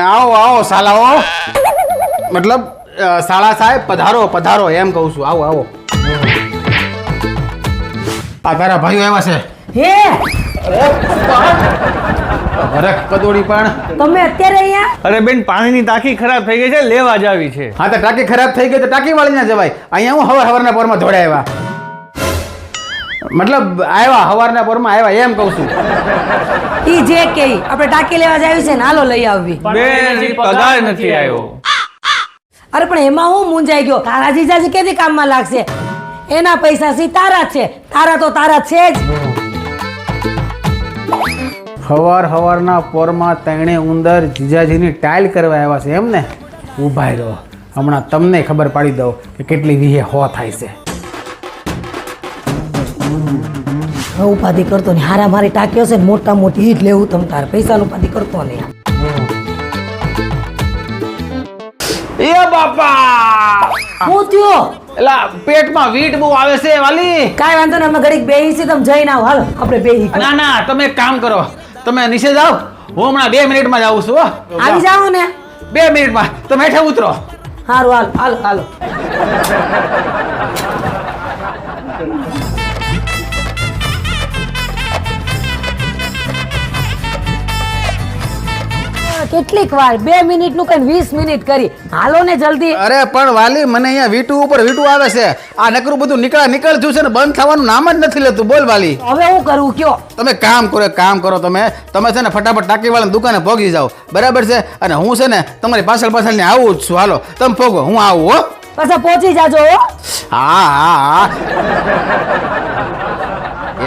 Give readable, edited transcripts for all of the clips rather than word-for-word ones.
આવો આવો સાલાઓ, મતલબ સાલા સાહેબ પધારો પધારો એમ કહું છું. આવો આવો. આ તારા ભાઈઓ એવા છે હે અરે કદોડી પણ. તમે અત્યારે અહીંયા? અરે બેન, પાણીની ટાંકી ખરાબ થઈ ગઈ છે, લેવા જ આવી છે. હા તો ટાંકી ખરાબ થઈ ગઈ તો ટાંકી વાળી ના જવાય. અહીંયા હું હવારના પોરમાં ધોડ્યા આવ્યા, મતલબ આવ્યા હવારના પોરમાં આવ્યા એમ કહું છું. ઈ જે કે આપણે ટાંકી લેવા જાવી છે ને, હાલો લઈ આવવી. બેન, હજી પગાર નથી આવ્યો. અરે પણ એમાં હું મૂંઝાઈ ગયો. તારા જીજાજી કેદી કામમાં લાગશે? એના પૈસા સી તારા છે, તારા તો તારા છે જ. હવારના પોરમાં તેણે ઉંદર જીજાજીની ટાઈલ કરવા આવ્યા છે એમ ને? ઊભા રહો, હમણાં તમને ખબર પાડી દઉં કે કેટલી વીહે હો થાય છે. ઉપાધિ કરતો નહીં, હારા મારી ટાંકીઓ છે ને મોટા મોટી ઈટ લેવું તમ તારે, પૈસા ઉપાધિ કરતો નહીં. એ બાપા, હું થયો? એલા પેટમાં વીટ બહુ આવે છે વાલી. કાંઈ વાંધો નહીં, અમે ઘડીક બેહી છીએ, તમે જઈને આવો. હાલો આપણે બેહી. ના ના, તમે એક કામ કરો, તમે નીચે જાઓ, હું હમણાં 2 મિનિટમાં જ આવું છું. આવી જાઓ ને. 2 મિનિટમાં તમે હેઠે ઉતરો. હારું હાલો હાલો હાલો. કેટલીક વાર 2 મિનિટનું કઈ 20 મિનિટ કરી. હાલો ને જલ્દી. અરે પણ વાલી, મને અહીંયા વીટું ઉપર વીટું આવે છે. આ નકરું બધું નીકળ થયું છે ને, બંધ થવાનું નામ જ નથી લેતું. બોલ વાલી, હવે હું કરું કયો? તમે કામ કરો, તમે છે ને ફટાફટ ટાંકી વાળાની દુકાને પહોંચી જાઓ, બરાબર છે? અને હું છે ને તમારી પાછળ ને આવું જ છું. હાલો તમે પહોંચો, હું આવું હો. પાછા પહોંચી જાજો હો. હા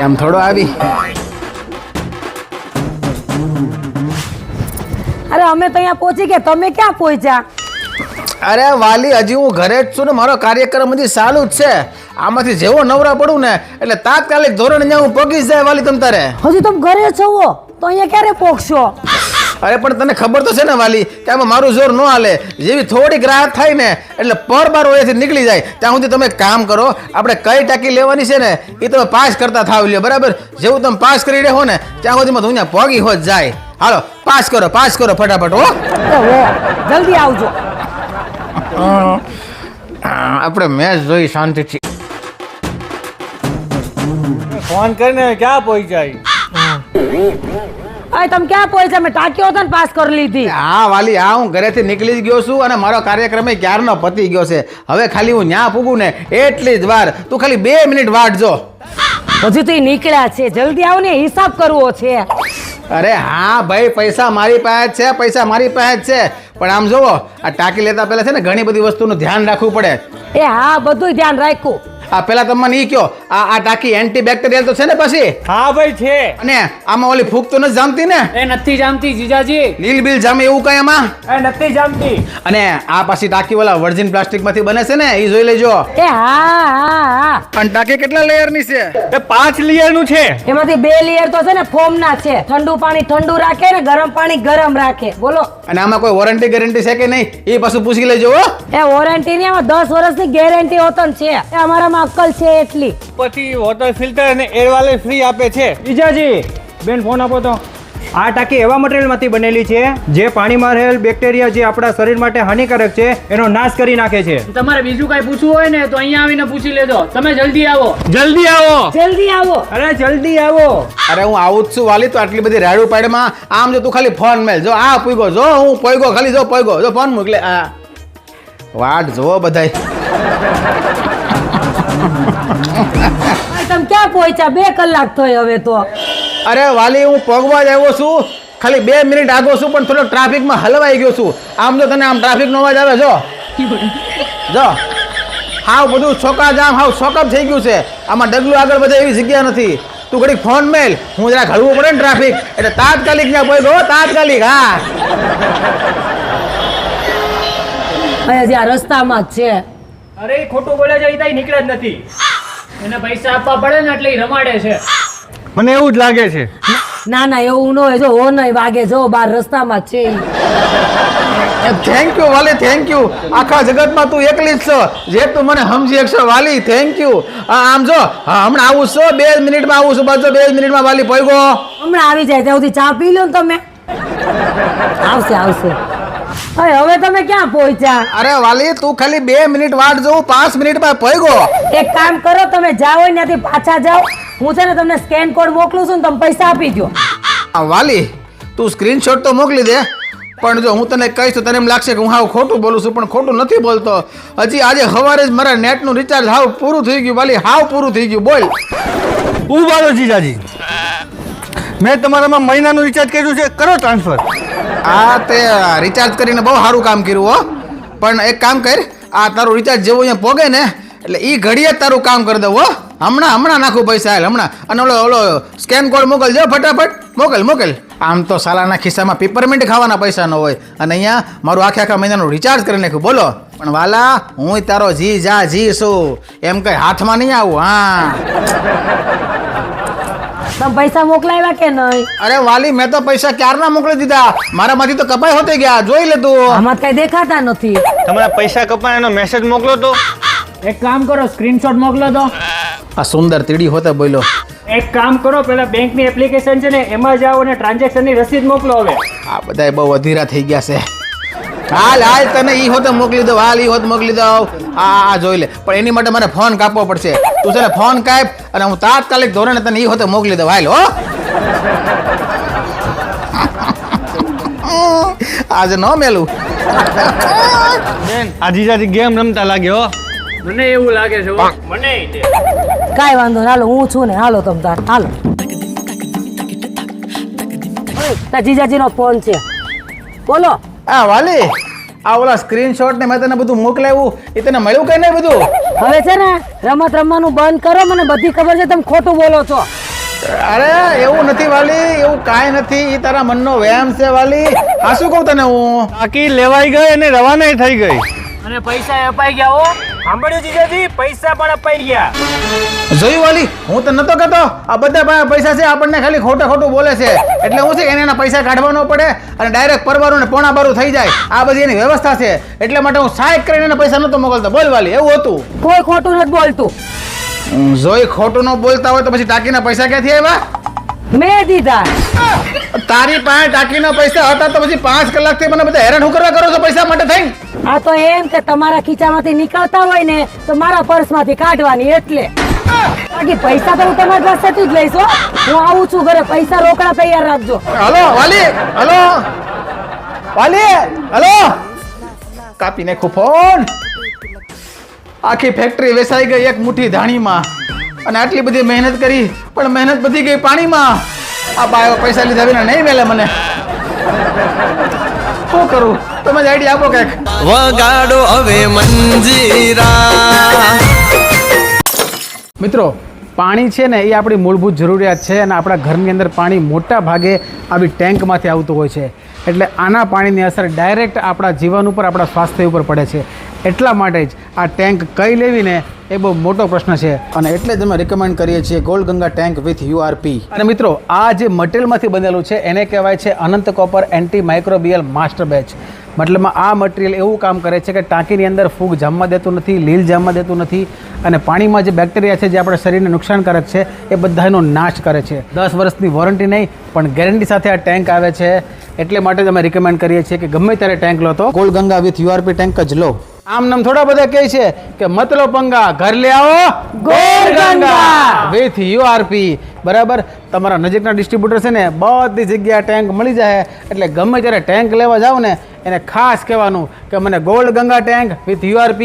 એમ થોડો આવી. અરે અમે તો અહીંયા પહોંચી ગયા, તમે ક્યાં પહોંચ્યા? અરે વાલી, હજી હું ઘરે જ છું ને, મારો કાર્યક્રમ હજી ચાલુ જ છે. આમાંથી જેવો નવરા પડું ને એટલે તાત્કાલિક ધોરણ ત્યાં હું પગી જાય વાલી. તમ તારે હજી તમે ઘરે છો તો અહીંયા ક્યારે પહોંચશો? અરે પણ તને ખબર તો છે ને વાલી કે આમાં મારું જોર ન હાલે. જેવી થોડીક રાહત થાય ને એટલે પર અહીંયાથી નીકળી જાય. ત્યાં સુધી તમે એક કામ કરો, આપણે કઈ ટાંકી લેવાની છે ને એ તમે પાસ કરતા થાવ લ્યો, બરાબર? જેવું તમે પાસ કરી રહ્યો ને ત્યાં સુધીમાં તું અહીંયા પગી હોત જાય. હાલો પાસ કરો ફટાફટ હો. જલ્દી આવજો. આપણે મેચ જોઈ શાંતિથી. ફોન કરીને ક્યાં પહોંચાઈ? અરે તમે ક્યાં પહોંચ્યા? મેં ટાંકીઓ હતો ને પાસ કરી લીધી. હા વાલી, હા હું ઘરેથી નીકળી જ ગયો છું અને મારો કાર્યક્રમ ક્યારનો પતી ગયો છે. હવે ખાલી હું ન્યા પૂગું ને એટલી જ વાર. તું ખાલી 2 મિનિટ વાટ જો. હજુ તો નીકળ્યા છે, જલ્દી આવો ને, હિસાબ કરવો છે. અરે હા ભાઈ, પૈસા મારી પાસે છે, પણ આમ જોવો, આ ટાંકી લેતા પહેલા છે ને ઘણી બધી વસ્તુનું ધ્યાન રાખવું પડે. એ હા, બધું ધ્યાન રાખવું. આ પેલા તમે મને ઈ કયો, આ ટાંકી એન્ટી બેક્ટેરિયલ તો છે ને પછી? હા ભાઈ છે. અને આમાં ઓલી ફૂગ તો નથી જામતી ને? એ નથી જામતી જીજાજી. લીલ બિલ જામે એવું કઈ આમાં? એ નથી જામતી. અને આ પાછી ટાંકી વાળા વર્જિન પ્લાસ્ટિક માંથી બને છે ને, એ જોઈ લેજો. એ હા. અને ટાંકી કેટલા લેયર ની છે? એ 5 લેયરનું છે. એમાંથી 2 લેયર તો છે ને ફોમ ના છે. ઠંડુ પાણી ઠંડુ રાખે ને ગરમ પાણી ગરમ રાખે. બોલો. અને આમાં કોઈ વોરંટી ગેરંટી છે કે નહીં એ પાછું પૂછી લેજો હો. એ વોરંટી ની, આમાં 10 વર્ષની ગેરંટી હોતો છે. એ અમારામાં અક્કલ છે એટલી. પછી વોટર ફિલ્ટર અને એર વાલે ફ્રી આપે છે. જીજાજી બેન ફોન આપો તો. આ ટાંકી એવા મટીરિયલમાંથી બનેલી છે જે પાણીમાં રહેલ બેક્ટેરિયા જે આપણા શરીર માટે હાનિકારક છે એનો નાશ કરી નાખે છે. તમારે બીજું કઈ પૂછવું હોય ને તો અહીંયા આવીને પૂછી લેજો. તમે જલ્દી આવો. જલ્દી આવો. અરે જલ્દી આવો. અરે હું આવું જ છું વાલી. તો આટલી બધી રાડું પાડમાં આમ જો તું ખાલી ફોન મેલ જો. આ પૂગો જો, હું પોઈગો ખાલી જો, પોઈગો જો, ફોન મોકલે. આ વાટ જો બધાય. તમે ક્યાં પહોંચ્યા? 2 કલાક થઈ હવે તો. અરે વાલી, હું પગવા જ આવ્યો છું, ખાલી 2 મિનિટ આગો છું, પણ થોડો ટ્રાફિકમાં હલવાઈ ગયો છું. આમ જો તને આમ ટ્રાફિકનો અવાજ આવે જો હાવ બધું છોકાજામ, હાવ શોકઅપ થઈ ગયું છે. આમાં ડગલું આગળ વધે એવી જગ્યા નથી. તું ઘડીક ફોન મેલ, હું જરા હળવું પડે ને ટ્રાફિક એટલે તાત્કાલિક ત્યાં પહોંચ્યો. તાત્કાલિક. હા હજી આ રસ્તામાં જ છે. અરે ખોટું બોલે છે, ઈ નીકળે જ નથી. એને પૈસા આપવા પડે ને એટલે ઈ રમાડે છે. મને એવું જ લાગે છે. ના એવું ન હોય. જો હો નહીં વાગે, જો બાર રસ્તામાં જ છે. થેન્ક યુ વાલી, થેન્ક યુ. આખા જગતમાં તું એકલી જ છો જે તું મને સમજી શકશો વાલી. Thank you. આમ જો હમણાં આવું છો, 2 મિનિટમાં આવું છું. બસ 2 મિનિટમાં વાલી પહોંચો. હમણાં આવી જાય ત્યાં સુધી ચા પી લો ને તમે. આવશે આવશે. હવે તમે ક્યાં પહોંચ્યા? અરે વાલી તું ખાલી 2 મિનિટ વાટ જોઉં 5 મિનિટમાં પહોંચ્યો. એક કામ કરો, તમે જાઓ ત્યાંથી પાછા જાઓ. હું છે ને તમને સ્કેન કોડ મોકલું છું ને તમે પૈસા આપી દો. વાલી તું સ્ક્રીનશોટ તો મોકલી દે, પણ જો હું તને કહીશ તો તને એમ લાગશે કે હું હાવ ખોટું બોલું છું, પણ ખોટું નથી બોલતો. હજી આજે સવારે જ મારા નેટનું રિચાર્જ હાવ પૂરું થઈ ગયું વાલી, હાવ પૂરું થઈ ગયું. બોલ. ઉભા રહો જીજાજી, મેં તમારામાં મહિનાનું રિચાર્જ કર્યું છે, કરો ટ્રાન્સફર. આ તે રિચાર્જ કરીને બહુ સારું કામ કર્યું હો, પણ એક કામ કર, આ તારું રિચાર્જ જેવું અહીંયા પોગે ને એટલે એ ઘડીએ જ તારું કામ કરી દઉં હો. હમણાં નાખું પૈસા હાલ હમણાં. અને ઓલો સ્કેન કોડ મોકલજો ફટાફટ, મોકલ. આમ તો સાલાના ખિસ્સામાં પેપરમેન્ટ ખાવાના પૈસા ન હોય, અને અહીંયા મારું આખા મહિનાનું રિચાર્જ કરી નાખ્યું. બોલો. પણ વાલા હું તારો જી છું, એમ કઈ હાથમાં નહીં આવું. હા તમે પૈસા મોકલાવ્યા કે નહીં? અરે વાલી મેં તો પૈસા ક્યારના મોકલી દીધા, મારામાંથી તો કપાઈ હોતે ગયા. જોઈ લે તું. આમાં કઈ દેખાતા નથી. તમારા પૈસા કપાયાનો મેસેજ મોકલો તો. એક કામ કરો, સ્ક્રીનશોટ મોકલો તો. આ સુંદર તીડી હોતે બોલ્યો. એક કામ કરો, પેલા બેંકની એપ્લિકેશન છે ને એમાં જાઓ અને ટ્રાન્ઝેક્શનની રસીદ મોકલો. હવે આ બધાય બહુ અધીરા થઈ ગયા છે. હાલ તને ઈ હોત મોકલી દો, હાલ ઈ હોત મોકલી દો. આ જોઈ લે, પણ એની માટે મારે ફોન કાપવો પડશે. તું છે ને ફોન કાપ અને હું તાત્કાલિક ધોરણે તને ઈ હોત મોકલી દઉં. હાલ હો. આજે ન મેલું. બેન આ જીજાજી ગેમ રમતા લાગ્યો. મને એવું લાગે છે હો. મને કાંઈ વાંધો નહીં, હાલો હું છું ને, હાલો તમ તાર હાલો. તાર જીજાજીનો ફોન છે, બોલો. આ વાલી આ ઓલા સ્ક્રીનશોટ ને મેં તને બધું મોકલાવ્યું, એ તને મળ્યું કઈ નહીં બધું? હવે છે ને રમત રમવાનું બંધ કરો, મને બધી ખબર છે તમે ખોટું બોલો છો. અરે એવું નથી વાલી, એવું કાંઈ નથી. એ તારા મનનો વહેમ છે વાલી. આ શું કહું તને હું? ટાંકી લેવાઈ ગઈ અને રવાના થઈ ગઈ. અને પૈસા અપાઈ ગયા હો. સાંભળ્યું જીજાજી, પૈસા પણ અપાઈ ગયા. જોયું વાલી, હું તો નતો કહેતો આ બધા પાસે પૈસા છે, આપણને ખાલી ખોટું બોલે છે. એટલે હું છે એના પૈસા કાઢવા ન પડે અને ડાયરેક્ટ પરવારું ને પોણા બારું થઈ જાય. આ બધી એની વ્યવસ્થા છે, એટલે માટે હું સહાય કરીને એને પૈસા નતો મોકલતો. બોલ વાલી, એવું હતું? કોઈ ખોટું નથી બોલતું. જોઈ ખોટું ન બોલતા હોય તો પછી ટાંકીના પૈસા ક્યાંથી આવ્યા? મેં દીધા. તારી પાસે ટાંકીના પૈસા હતા તો પછી 5 કલાકથી મને બધા હેરાન હું કરવા કરો છો પૈસા માટે થઈને? આ તો એમ કે તમારા ખીચામાંથી નીકળતા હોય ને તો મારા પર્સમાંથી કાઢવાની, એટલે. બાકી પૈસા તો હું તમારી પાસેથી જ લઈશ હો. હું આવું છું ઘરે, પૈસા રોકડા તૈયાર રાખજો. હલો વાલી, હલો. કાપી નાખ્યો ફોન. આખી ફેક્ટરી વેચાઈ ગઈ એક મુઠ્ઠી ધાણીમાં, અને આટલી બધી મહેનત કરી પણ મહેનત બધી ગઈ પાણીમાં. આ બાયો પૈસા લીધા વિના નહીં મેલે મને. શું કરું? તમે જ આઈડિયા આપો કઈક. વગાડો હવે મંજીરા. મિત્રો, પાણી છે ને એ આપણી મૂળભૂત જરૂરિયાત છે, અને આપણા ઘરની અંદર પાણી મોટા ભાગે આવી ટેન્કમાંથી આવતું હોય છે. એટલે આના પાણીની અસર ડાયરેક્ટ આપણા જીવન ઉપર, આપણા સ્વાસ્થ્ય ઉપર પડે છે. એટલા માટે જ આ ટેન્ક કઈ લેવી ને એ બહુ મોટો પ્રશ્ન છે, અને એટલે જ અમે રિકમેન્ડ કરીએ છીએ gold Ganga tank with URP. અને મિત્રો, આ જે મટીરિયલમાંથી બનેલું છે એને કહેવાય છે Anant copper antimicrobial master batch. મતલબમાં આ મટીરિયલ એવું કામ કરે છે કે ટાંકીની અંદર ફૂગ જામવા દેતું નથી, લીલ જામવા દેતું નથી, અને પાણીમાં જે બેક્ટેરિયા છે જે આપણા શરીરને નુકસાનકારક છે એ બધાનો નાશ કરે છે. 10 વર્ષની વોરંટી નહીં પણ ગેરંટી સાથે આ ટેન્ક આવે છે. એટલે માટે જ અમે રિકમેન્ડ કરીએ છીએ કે ગમે ત્યારે ટેન્ક લો તો gold Ganga with URP tank જ લો. આમ નામ થોડા બધા કહે છે કે મતલો પંગા ઘર લે આવો ગોલ્ડ ગંગા વિથ URP. બરાબર, તમારા નજીકના ડિસ્ટ્રીબ્યુટર છે ને બધી જગ્યાએ ટેન્ક મળી જાય. એટલે ગમે ત્યારે ટેન્ક લેવા જાવ ને એને ખાસ કહેવાનું કે મને gold Ganga tank with URP,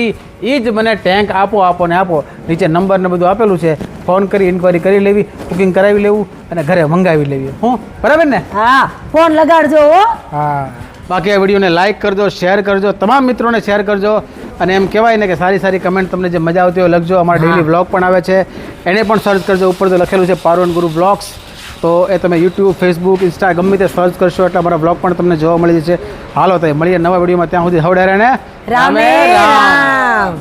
એ જ મને ટેન્ક આપો ને આપો. નીચે નંબર ને બધું આપેલું છે, ફોન કરી ઇન્ક્વાયરી કરી લેવી, બુકિંગ કરાવી લેવું અને ઘરે મંગાવી લેવી. હું બરાબર ને? હા, ફોન લગાડજો હો. હા, બાકી આ વિડીયોને લાઇક કરજો, શેર કરજો, તમામ મિત્રોને શેર કરજો, અને એમ કહેવાય ને કે સારી સારી કમેન્ટ તમને જે મજા આવતી હોય લખજો. અમારા ડેઈલી બ્લોગ પણ આવે છે, એને પણ સર્ચ કરજો. ઉપર તો લખેલું છે પારુન ગુરુ બ્લોગ્સ, તો એ તમે YouTube, Facebook, Insta ગમે તે સર્ચ કરશો એટલે અમારા બ્લોગ પણ તમને જોવા મળી જશે. હાલો તો મળીએ નવા વિડીયોમાં, ત્યાં સુધી હવડે ને રામે રામ.